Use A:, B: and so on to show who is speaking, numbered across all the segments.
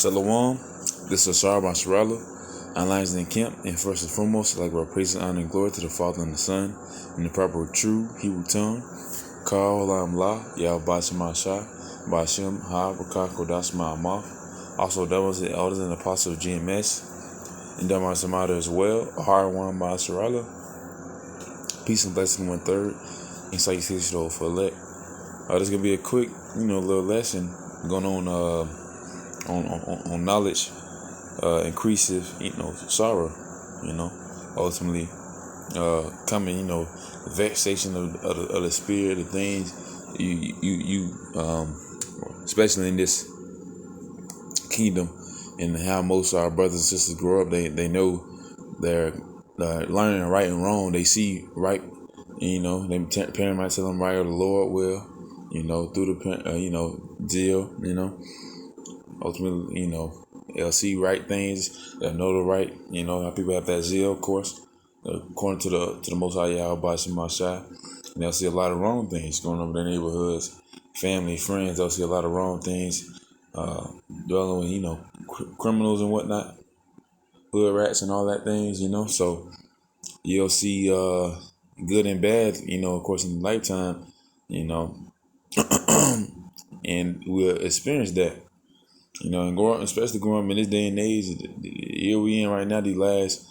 A: Shalom, this is Ashar Masharala. Our lines in camp, and first and foremost, I'd like to praise and honor and glory to the Father and the Son, in the proper true Hebrew tongue. Kal Olam La, Yah Bashima Shah, Bashim Ha Bakar Kodash Ma'amaf. Also, that was the elders and apostles of GMS, and Damar Samada as well. Harwan Masharala. Peace and blessing 1/3, and salutation for elect. This is gonna be a quick, little lesson going on knowledge increases, sorrow, ultimately coming, vexation of the spirit, the things you especially in this kingdom, and how most of our brothers and sisters grow up, they know they're learning right and wrong. They see right, they parent might tell them right, or the Lord will, through the zeal, ultimately, they'll see right things, they'll know the right, how people have that zeal, of course, according to the Most High Yahweh Bashim Mashai, and they'll see a lot of wrong things going on in their neighborhoods, family, friends. They'll see a lot of wrong things, dealing with, criminals and whatnot, hood rats and all that things, so you'll see good and bad, of course, in the lifetime, and we'll experience that. And especially growing up in this day and age, the year we in right now, these last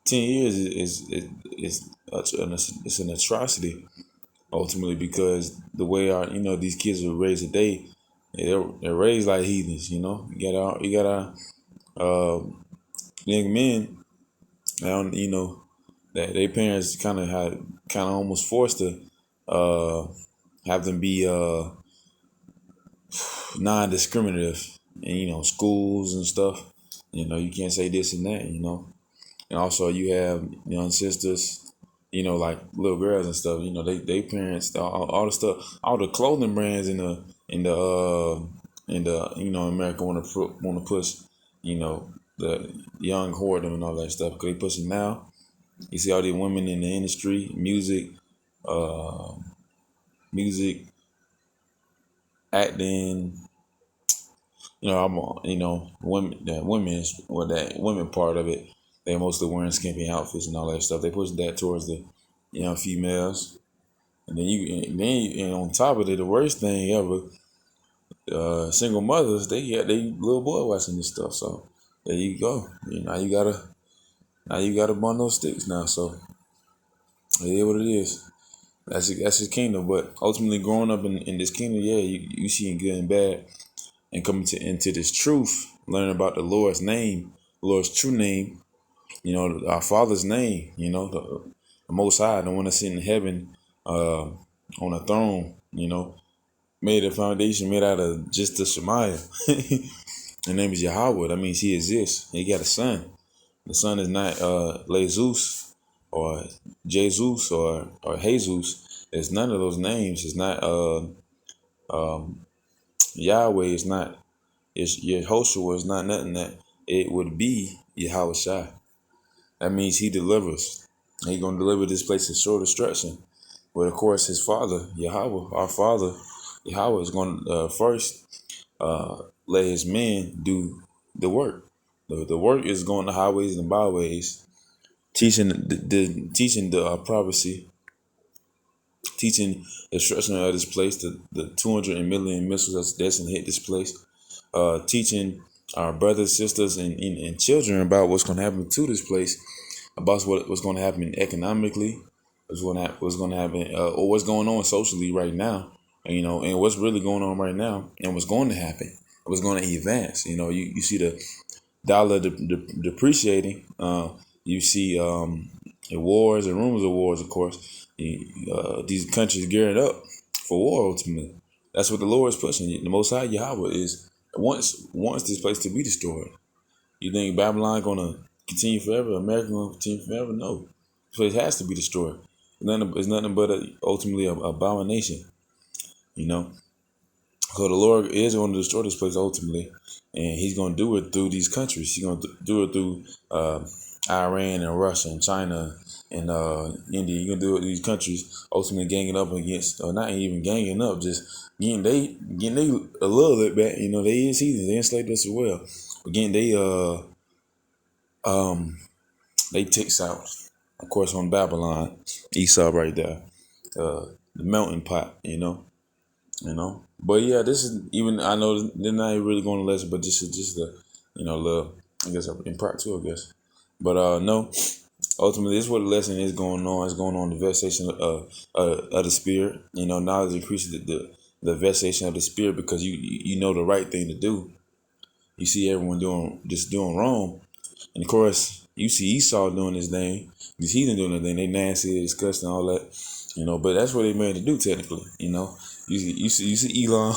A: 10 years it's an atrocity, ultimately, because the way our these kids are raised today, they're raised like heathens. You got our young men, that their parents kind of almost forced to have them be non-discriminative, and schools and stuff. You can't say this and that. And also you have young sisters, like little girls and stuff. They parents, all the stuff, all the clothing brands in the America want to push, the young whoredom and all that stuff. Cause they pushing now. You see all these women in the industry, music, acting. That women part of it, they mostly wearing skimpy outfits and all that stuff. They push that towards the young females, and then on top of it, the worst thing ever, single mothers, they got their little boy watching this stuff. So there you go. Now you gotta burn those sticks now. So it is what it is. That's his kingdom. But ultimately, growing up in this kingdom, yeah, you seeing good and bad. And coming into this truth, learning about the Lord's name, the Lord's true name, our Father's name, the Most High, the one that's in heaven, on a throne, made a foundation made out of just the Shemaiah. The name is Yahweh. That means He exists. He got a son. The son is not Jesus or Jesus or Jesus. It's none of those names. It's not Yahweh. It's not. It's Yehoshua is not nothing that it would be Yahweh Shai. That means He delivers. He gonna deliver this place to sure destruction. But of course, His Father Yahweh, our Father Yahweh, is gonna first let His men do the work. The work is going to highways and byways, teaching the prophecy, teaching the destruction of this place, the 200 million missiles that's destined to hit this place. Teaching our brothers, sisters, and children about what's going to happen to this place, about what's going to happen economically, what's going to happen, or what's going on socially right now, and what's really going on right now, and what's going to happen, what's going to advance. You see the dollar depreciating. You see the wars and rumors of wars, of course. These countries gearing up for war ultimately. That's what the Lord is pushing. The Most High Yahweh wants this place to be destroyed. You think Babylon gonna continue forever? America gonna continue forever? No. This place has to be destroyed. It's nothing but ultimately a abomination. So the Lord is going to destroy this place ultimately, and He's going to do it through these countries. He's going to do it through Iran and Russia and China and India. He's going to do it through these countries, ultimately ganging up against, or not even ganging up, just getting they a little bit back. They is heathens. They enslaved us as well. Again, they takes out, of course, on Babylon, Esau right there, the melting pot, But yeah, this is even I know they're not really going to lesson, but this is just the, little, I guess in part two, I guess. But no, ultimately, this is what the lesson is going on. It's going on the vexation of the spirit. Knowledge increases the vexation of the spirit because you know the right thing to do. You see everyone doing wrong, and of course you see Esau doing his thing. These heathen doing their thing. They nasty, disgusting, all that. But that's what they made to do technically. You see Elon,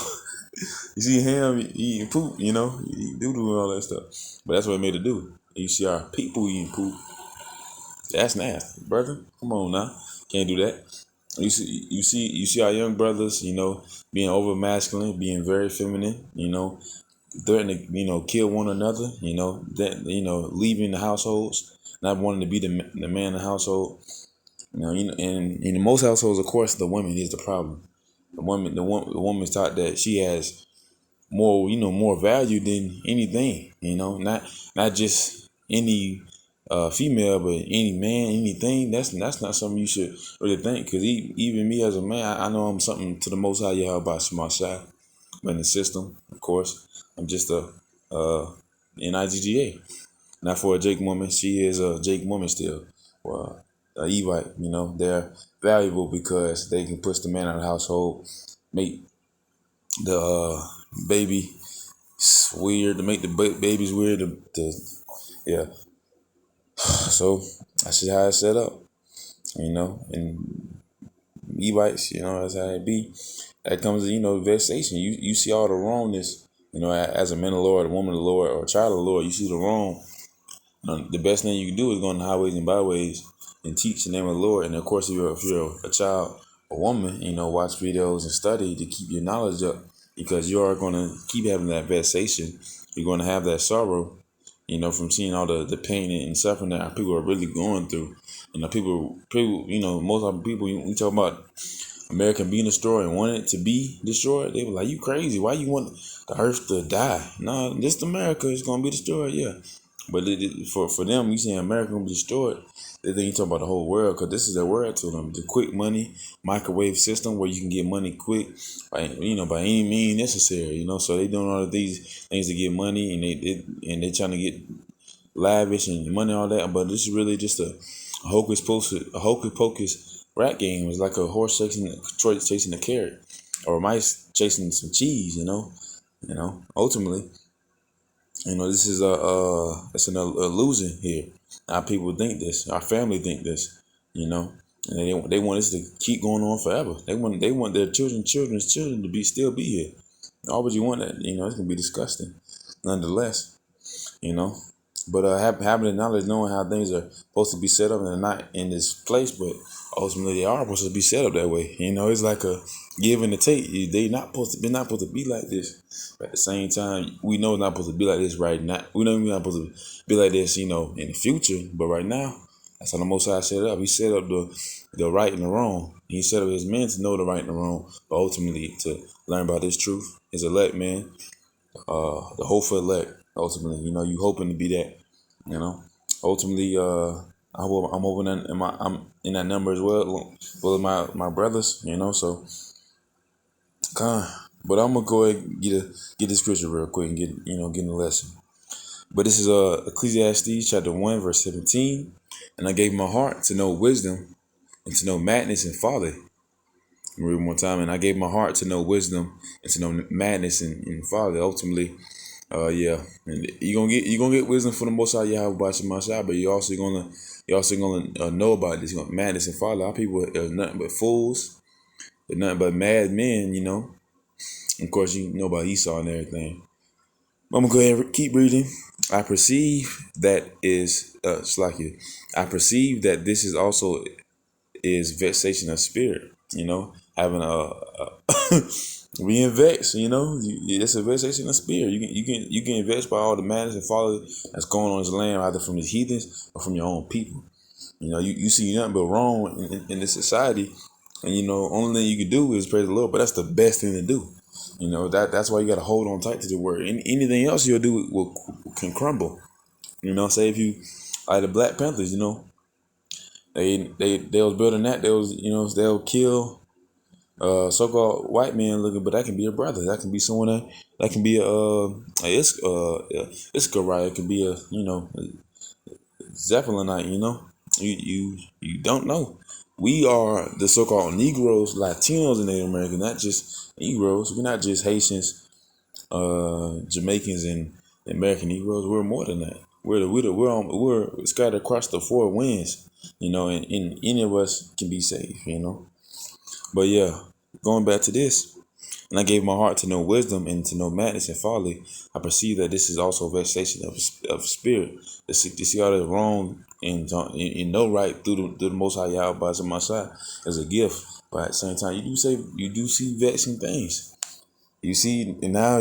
A: you see him eating poop. He do all that stuff. But that's what they made to do. You see our people eating poop. That's nasty, brother. Come on now, can't do that. You see our young brothers, being over masculine, being very feminine, threatening to, kill one another, leaving the households, not wanting to be the man in the household. And in most households, of course, the woman is the problem. The woman's taught that she has more value than anything. Not just any female, but any man, anything. That's not something you should really think. Because even me as a man, I know I'm something to the Most High Yahweh by my side, but in the system, of course, I'm just a NIGGA. Not for a Jake woman, she is a Jake woman still. Well, a Evite, they're valuable because they can push the man out of the household, make the baby weird, to make the babies weird. Yeah. So that's just how it's set up, and Evites, that's how it be. That comes, vexation. You see all the wrongness, as a man of the Lord, a woman of the Lord, or a child of the Lord. You see the wrong. The best thing you can do is go on the highways and byways and teach the name of the Lord. And of course, if you're a child, a woman, watch videos and study to keep your knowledge up, because you are going to keep having that vexation. You're going to have that sorrow, from seeing all the pain and suffering that people are really going through. People, most of the people, we talk about America being destroyed and wanting it to be destroyed, they were like, "You crazy? Why you want the earth to die?" No, this America is gonna be destroyed, yeah. But for them, you saying America gonna be destroyed, they think you talking about the whole world, because this is their world to them. The quick money microwave system where you can get money quick, by any means necessary. So they doing all of these things to get money, and they trying to get lavish and money, all that. But this is really just a hocus pocus rat game. It's like a horse chasing a carrot, or mice chasing some cheese. Ultimately, this is it's an illusion here. Our people think this. Our family think this. And they want this to keep going on forever. They want their children's children to still be here. Why would you want that? It's gonna be disgusting. Nonetheless, you know. But having the knowledge, knowing how things are supposed to be set up, and they're not in this place, but ultimately they are supposed to be set up that way. It's like a give and a take. They're not supposed to be like this. But at the same time, we know it's not supposed to be like this right now. We know we're not supposed to be like this, in the future. But right now, that's how the Most High set it up. He set up the right and the wrong. He set up his men to know the right and the wrong, but ultimately to learn about this truth. His elect man, the hopeful elect. Ultimately, you hoping to be that. Ultimately, I'm hoping that I'm in that number as well. Well, my brothers, so kind. But I'm gonna go ahead and get this scripture real quick and get in the lesson. But this is Ecclesiastes chapter 1 verse 17, and I gave my heart to know wisdom and to know madness and folly. Read one more time. And I gave my heart to know wisdom and to know madness and folly. Ultimately, yeah, and you're gonna get wisdom for the Most High Yahweh by Shemashah, but you're also gonna know about this madness and folly. Our people are nothing but fools. They're nothing but mad men. Of course, you know about Esau and everything. I'm gonna go ahead and keep reading. I perceive that is Slakia. I perceive that this is also is vexation of spirit. Having being vexed. It's a vexation of spirit. You can vexed by all the madness and folly that's going on in this land, either from the heathens or from your own people. You see nothing but wrong in this society, and only thing you can do is praise the Lord. But that's the best thing to do. That's why you got to hold on tight to the word. Anything else you'll do can crumble. Say if you like the Black Panthers, they was building that. They was they'll kill so-called white man looking, but that can be a brother. That can be someone that can be a Iscariot. It can be a Zeppelinite. You don't know. We are the so-called Negroes, Latinos in Native America, not just Negroes. We're not just Haitians, Jamaicans, and American Negroes. We're more than that. We're scattered across the four winds. And any of us can be saved. But yeah, going back to this, and I gave my heart to know wisdom and to know madness and folly. I perceive that this is also vexation of spirit. To see all that wrong and no right through the Most High Yahweh by my side as a gift. But at the same time, you do see vexing things. You see, and now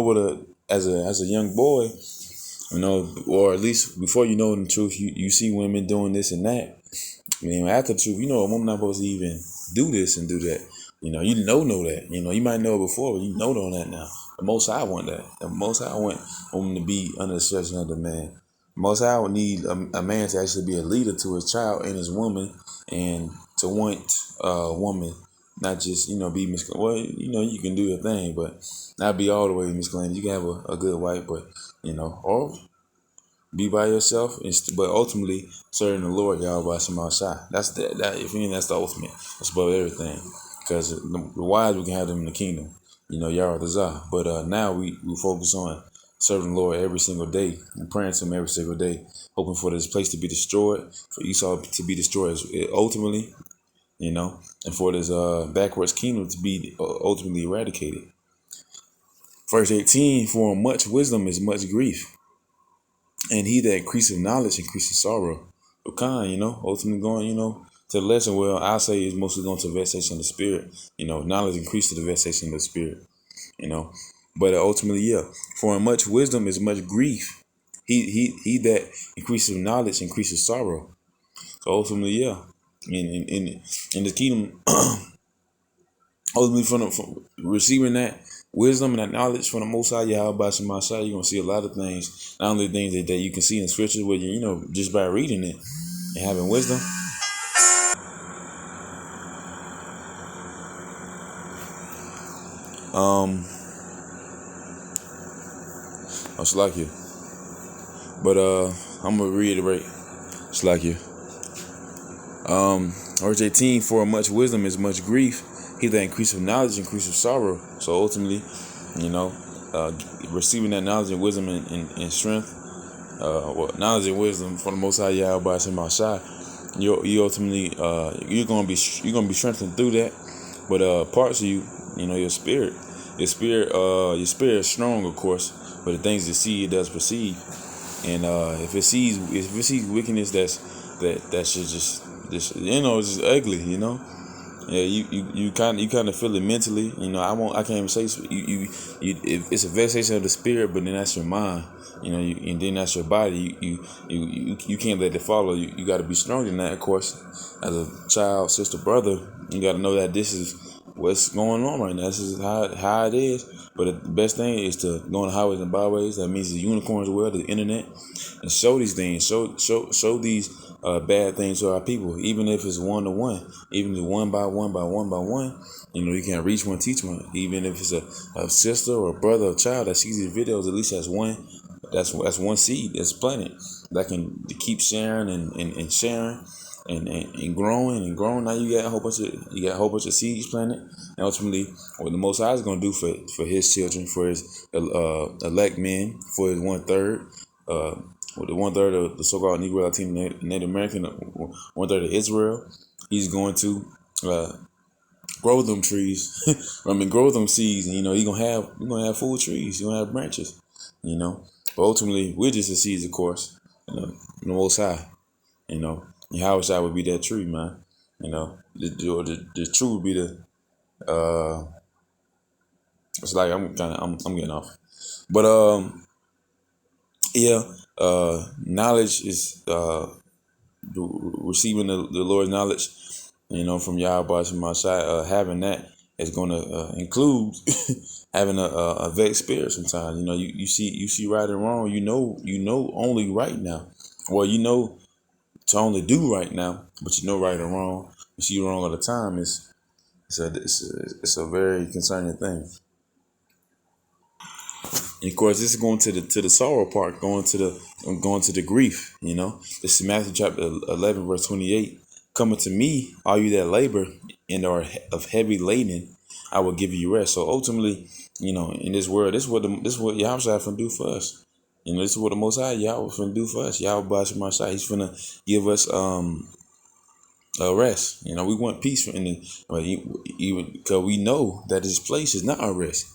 A: what as a young boy, or at least before the truth, you see women doing this and that. After the truth, a woman not supposed to even do this and do that. Know that. You might know it before, but know that now. The Most High want that. The Most High want a woman to be under the subjection of the man. The Most High would need a man to actually be a leader to his child and his woman, and to want a woman not just be misclaimed. Well, you can do your thing, but not be all the way misclaimed. You can have a good wife, but or be by yourself, but ultimately serving the Lord Yahweh Shema Shai. That's that. If you that's the ultimate. That's above everything. Because the wise we can have them in the kingdom. Yahweh Zah. But now we focus on serving the Lord every single day and praying to Him every single day, hoping for this place to be destroyed, for Esau to be destroyed ultimately, and for this backwards kingdom to be ultimately eradicated. Verse 18: For much wisdom is much grief, and he that increaseth knowledge increases sorrow. Ultimately going, to the lesson, well, I'll say is mostly going to vexation of the spirit. Knowledge increases the vexation of the spirit, you know. But ultimately, yeah, for in much wisdom is much grief. He that increases knowledge increases sorrow. So ultimately, yeah. In the kingdom, ultimately from receiving that wisdom and that knowledge from the Most High Yahweh by Shema Shai, you're gonna see a lot of things. Not only things that you can see in scriptures, where just by reading it and having wisdom. It's like you, but I'm gonna reiterate. It's like you. Verse 18: For much wisdom is much grief. He that increaseth knowledge increaseth sorrow. So ultimately, receiving that knowledge and wisdom and strength, knowledge and wisdom from the Most High Yahweh by Shema Shai, you ultimately you're gonna be strengthened through that. But parts of you, your spirit is strong, of course. But the things it see, it does perceive. And if it sees wickedness, that should just it's just ugly. Yeah, you kind of feel it mentally. I can't even say it's a vexation of the spirit, but then that's your mind. And then that's your body. You can't let it follow. You got to be strong in that, of course. As a child, sister, brother, you got to know that this is what's going on right now. This is how it is. But the best thing is to go on the highways and byways. That means the unicorns as well, the internet, and show these things. Show these bad things to our people, even if it's 1-to-1, even if one by one by one by one. You can't reach one, teach one. Even if it's a sister or a brother or child that sees these videos, at least that's one. That's one seed that's planted that can keep sharing and sharing and growing and growing. Now you got a whole bunch of seeds planted, and ultimately, what the Most High is going to do for His children, for His elect men, for His 1/3, with the 1/3 of the so-called Negro, Latino, Native American, 1/3 of Israel, He's going to grow them trees. Grow them seeds, and you're gonna have full trees. You're gonna have branches, But ultimately, we're just the seeds, of course. The Most High, and how I would be that tree, man. The tree would be the. It's like I'm getting off, but yeah. Knowledge is receiving the Lord's knowledge, from Yahweh Shema Shai, having that is going to include having a vexed spirit. Sometimes, you see right and wrong. You know only right now. Well, you know to only do right now, but you know right and wrong. You see wrong all the time. It's a very concerning thing. And of course, this is going to the sorrow part, going to the grief. This is Matthew chapter 11, verse 28. Coming to me, all you that labor and are of heavy laden, I will give you rest. So ultimately, in this world, this is what Yahweh finna do for us. This is what the Most High Yahweh finna do for us. Yahweh Bashim Mashai, He's finna give us rest. We want peace in the, even because we know that this place is not our rest.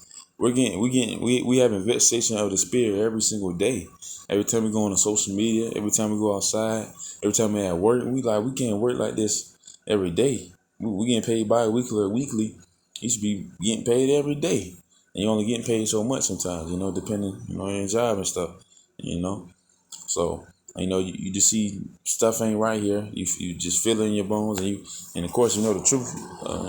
A: We having vexation of the spirit every single day. Every time we go on social media, every time we go outside, every time we at work, we can't work like this every day. We getting paid bi-weekly or weekly. You should be getting paid every day, and you only getting paid so much sometimes. Depending on your job and stuff. You know. So you just see stuff ain't right here. You just feel it in your bones, and of course the truth.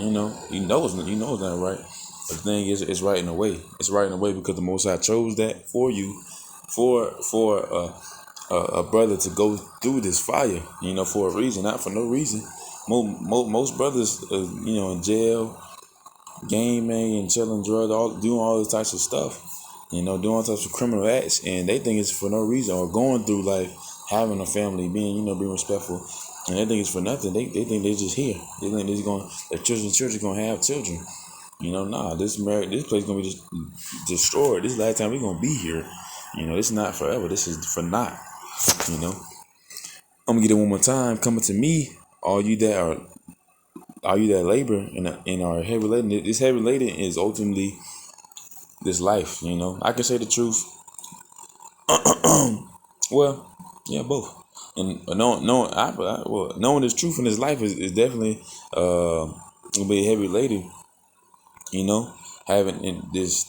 A: You know it's not right. But the thing is, it's right in a way. It's right in a way because the Most High chose that for you, for a brother to go through this fire. For a reason, not for no reason. Most brothers, in jail, gaming and selling drugs, doing all this types of stuff, doing all types of criminal acts, and they think it's for no reason, or going through life, having a family, being respectful, and they think it's for nothing. They think they're just here. They think their children gonna have children. Nah, this place gonna be just destroyed. This is the last time we're gonna be here. This is not forever. This is for not. I'm gonna get it one more time. Coming to me, all you that labor and are heavy laden. This heavy laden is ultimately this life. I can say the truth. Well, yeah, both. And knowing this truth in this life is definitely gonna be heavy laden. Having this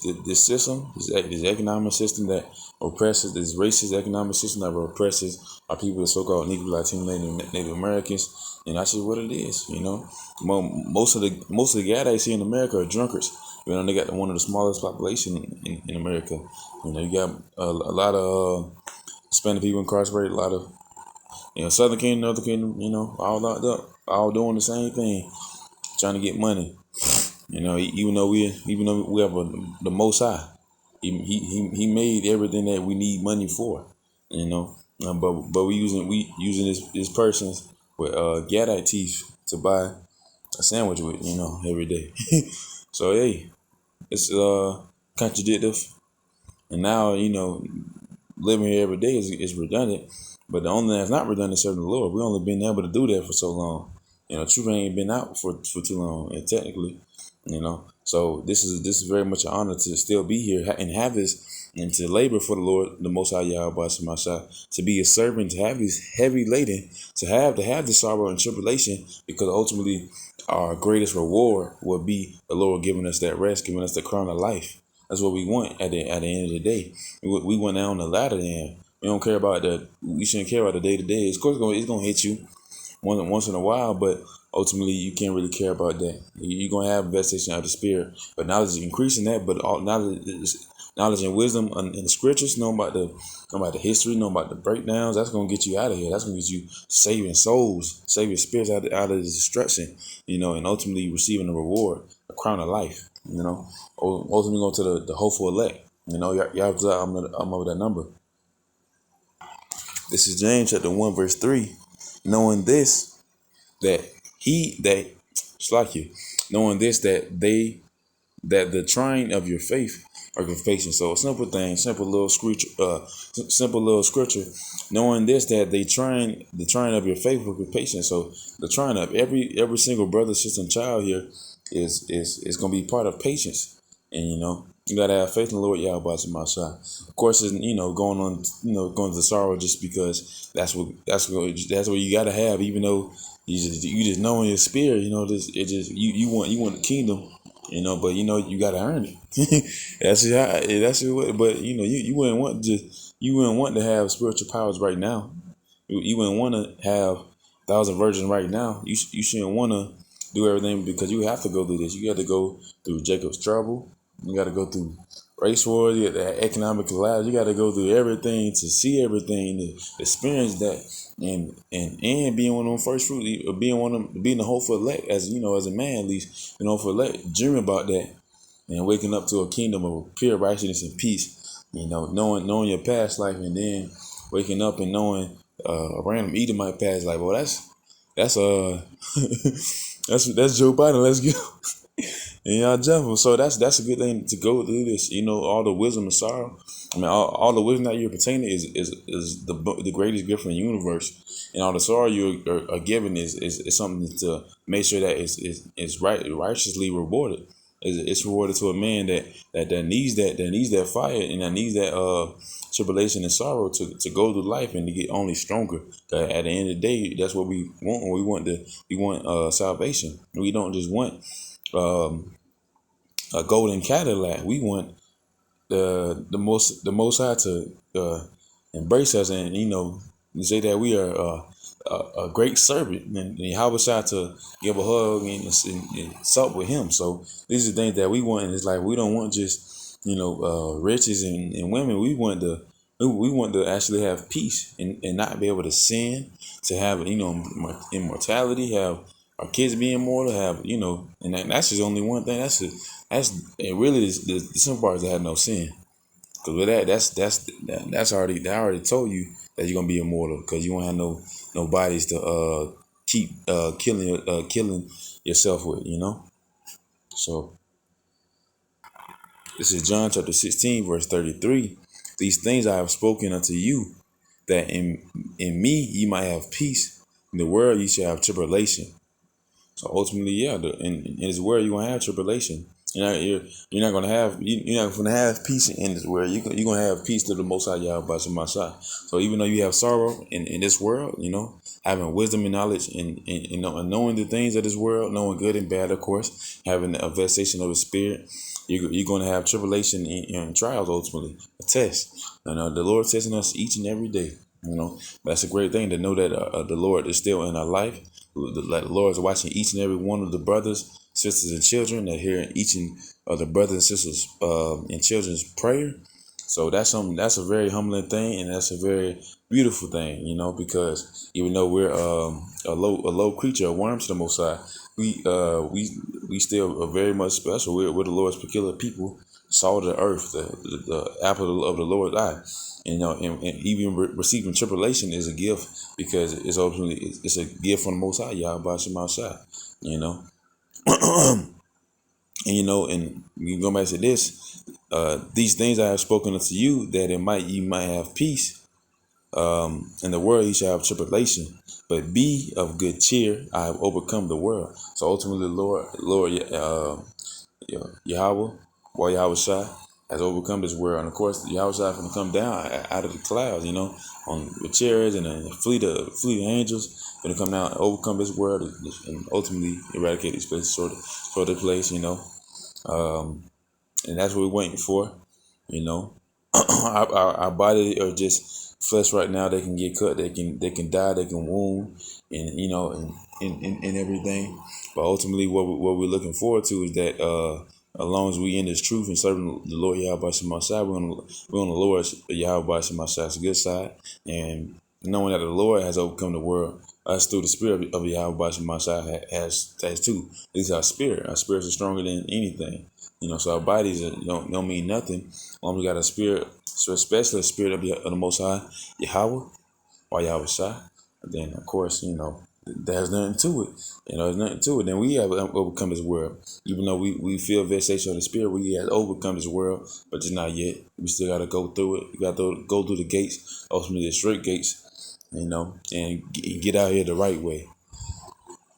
A: system, this economic system that oppresses, this racist economic system that oppresses our people, the so-called Negro, Latino, Native Americans, and that's just what it is. Most of the guys here in America are drunkards. They got one of the smallest population in America. You got a lot of Hispanic people incarcerated, a lot of Southern Kingdom, Northern Kingdom, all locked up, all doing the same thing, trying to get money. Even though we have the Most High, he made everything that we need money for. But we using this person's with Gadite teeth to buy a sandwich with, every day. So hey, it's contradictive, and now living here every day is redundant. But the only thing that's not redundant is serving the Lord. We only been able to do that for so long. Truth ain't been out for too long, and technically. So this is very much an honor to still be here and have this, and to labor for the Lord, the Most High Yahweh Shemashah, to be a servant, to have these heavy laden, to have the sorrow and tribulation, because ultimately our greatest reward will be the Lord giving us that rest, giving us the crown of life. That's what we want at the end of the day. We went down the ladder. Then we don't care about that. We shouldn't care about the day to day. Of course, it's gonna hit you once in a while, but ultimately you can't really care about that. You're gonna have vexation of the spirit, but knowledge is increasing that. But all knowledge and wisdom in the scriptures, know about the history, know about the breakdowns. That's gonna get you out of here. That's gonna get you saving souls, saving spirits out of the destruction. And ultimately receiving the reward, a crown of life. Ultimately going to the hopeful elect. I'm over that number. This is James chapter 1 verse 3. Knowing this, that he that it's like you, knowing this, that the trying of your faith are your patience. So a simple thing, simple little scripture. Knowing this, that the trying of your faith will be patience. So the trying of every single brother, sister, and child here is gonna be part of patience. And you gotta have faith in the Lord Yahweh Shemashah. Of course, it's, going to the sorrow, just because that's what you gotta have, even though you just know in your spirit, you want the kingdom, but you gotta earn it. But you wouldn't want to have spiritual powers right now. You wouldn't want to have 1,000 virgins right now. You shouldn't want to do everything because you have to go through this. You got to go through Jacob's trouble. You got to go through race wars, you got the economic collapse. You got to go through everything to see everything, to experience that, and being one of them first fruit, or being the hopeful elect, as you know, as a man at least, hopeful elect, dreaming about that, and waking up to a kingdom of pure righteousness and peace. Knowing your past life, and then waking up and knowing a random Edomite past life. Well, that's that's Joe Biden. Let's go. And y'all jumping. So that's a good thing to go through this. All the wisdom and sorrow. I mean, all the wisdom that you're pertaining is the greatest gift in the universe, and all the sorrow you are given is something to make sure that it's righteously rewarded. It's rewarded to a man that needs that fire, and that needs that tribulation and sorrow to go through life and to get only stronger. At the end of the day, that's what we want. We want salvation. We don't just want a golden Cadillac. We want the most high to embrace us, and say that we are a great servant, and Yahweh Shai to give a hug and sup with him. So these are things that we want, and it's like we don't want just riches and women. We want to actually have peace, and not be able to sin, to have immortality, have our kids being immortal, have and that's just only one thing. That's it. Really, the simple part is to have no sin. Because with that's already, I already told you that you're gonna be immortal, because you won't have no bodies to keep killing yourself with. So this is John chapter 16 verse 33. These things I have spoken unto you, that in me ye might have peace. In the world ye shall have tribulation. So ultimately, yeah, in this world you're gonna have tribulation. You're not gonna have you're not gonna have peace in this world. You're gonna have peace to the Most High Yahweh Shemashah. So even though you have sorrow in this world, having wisdom and knowledge, and knowing the things of this world, knowing good and bad, of course, having a vexation of the spirit, you're gonna have tribulation and trials, ultimately a test. And the Lord testing us each and every day. That's a great thing to know that the Lord is still in our life. Like the Lord is watching each and every one of the brothers, sisters, and children. They're hearing each and of the brothers and sisters and children's prayer. So that's a very humbling thing, and that's a very beautiful thing, because even though we're a low creature, a worm to the Most High, we still are very much special. We're the Lord's peculiar people, salt of the earth, the apple of the Lord's eye. And even receiving tribulation is a gift, because it's ultimately it's a gift from the Most High, Yahweh Shema Shai. And you go back to this. These things I have spoken unto you, that you might have peace. In the world you shall have tribulation, but be of good cheer. I have overcome the world. So ultimately, Lord, Yahweh, or Yahweh Shai, has overcome this world. And of course, Yahweh Shai is going to come down out of the clouds, on with chariots and a fleet of angels, going to come down and overcome this world, and ultimately eradicate these places, sort of place, and that's what we're waiting for. Our body are just flesh right now. They can get cut, they can die, they can wound, and everything. But ultimately, what we're looking forward to is that as long as we in this truth and serving the Lord Yahweh Shemashah, we're on the Lord Yahweh Shemashah's good side, and knowing that the Lord has overcome the world, us through the spirit of Yahweh Shemashah has too. At least our spirit. Our spirits are stronger than anything. So our bodies don't mean nothing. As long as we got a spirit, so especially a spirit of the Most High, Yahweh, or Yahweh Shai, then of course, there's nothing to it. There's nothing to it. Then we have overcome this world. Even though we feel vexation of the spirit, we have overcome this world, but just not yet. We still got to go through it. We got to go through the gates, ultimately the straight gates, and get out here the right way.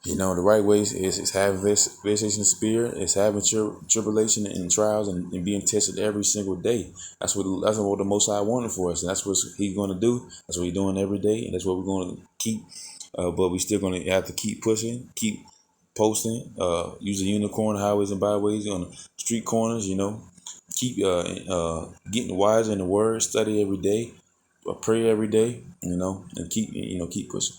A: The right way is having vexation of spirit, is having tribulation and trials, and being tested every single day. That's what the Most High wanted for us, and that's what He's going to do. That's what He's doing every day, and that's what we're going to keep. But we still going to have to keep pushing, keep posting, using unicorn highways and byways on the street corners. Keep getting wiser in the Word, study every day, pray every day. And keep pushing.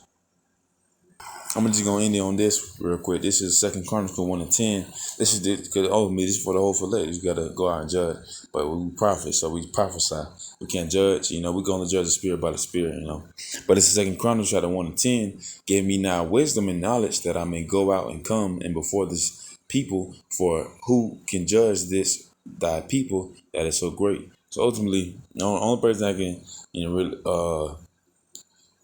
A: I'm just gonna end it on this real quick. This is Second Chronicles 1:10. This is because ultimately this is for the whole elect. You gotta go out and judge, but we prophet, so we prophesy. We can't judge. We're gonna judge the spirit by the spirit. But it's Second Chronicles chapter 1:10. Give me now wisdom and knowledge that I may go out and come and before this people, for who can judge this thy people that is so great. So ultimately, the only person that can really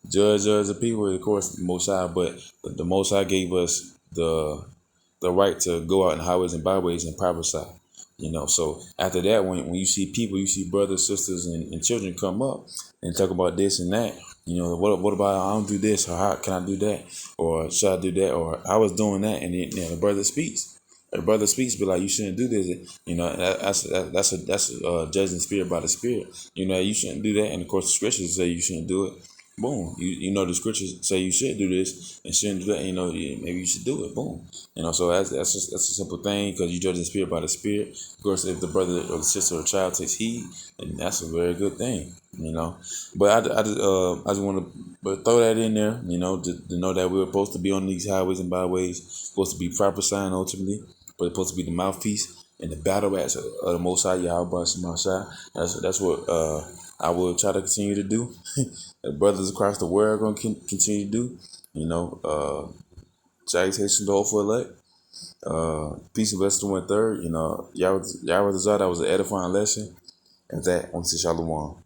A: judge the people, of course, the Most High. But the Most High gave us the right to go out in highways and byways and prophesy. So after that, when you see people, you see brothers, sisters, and children come up and talk about this and that. What about I don't do this, or how can I do that, or should I do that, or I was doing that, and then the brother speaks. The brother speaks, be like, you shouldn't do this. That's judging spirit by the spirit. You shouldn't do that, and of course the scriptures say you shouldn't do it. Boom. The scriptures say you should do this and shouldn't do that. Maybe you should do it. Boom. So that's a simple thing, because you judge the spirit by the spirit. Of course, if the brother or the sister or child takes heed, then that's a very good thing. But I just want to throw that in there. To know that we're supposed to be on these highways and byways, supposed to be prophesying ultimately, but supposed to be the mouthpiece and the battle axe of the Most High Yahweh Shemashah. That's what I will try to continue to do. The brothers across the world are going to continue to do. Salutations to the whole for elect. Peace and blessings to 1/3. Yahweh the Zah, that was an edifying lesson. And that on to Shalom.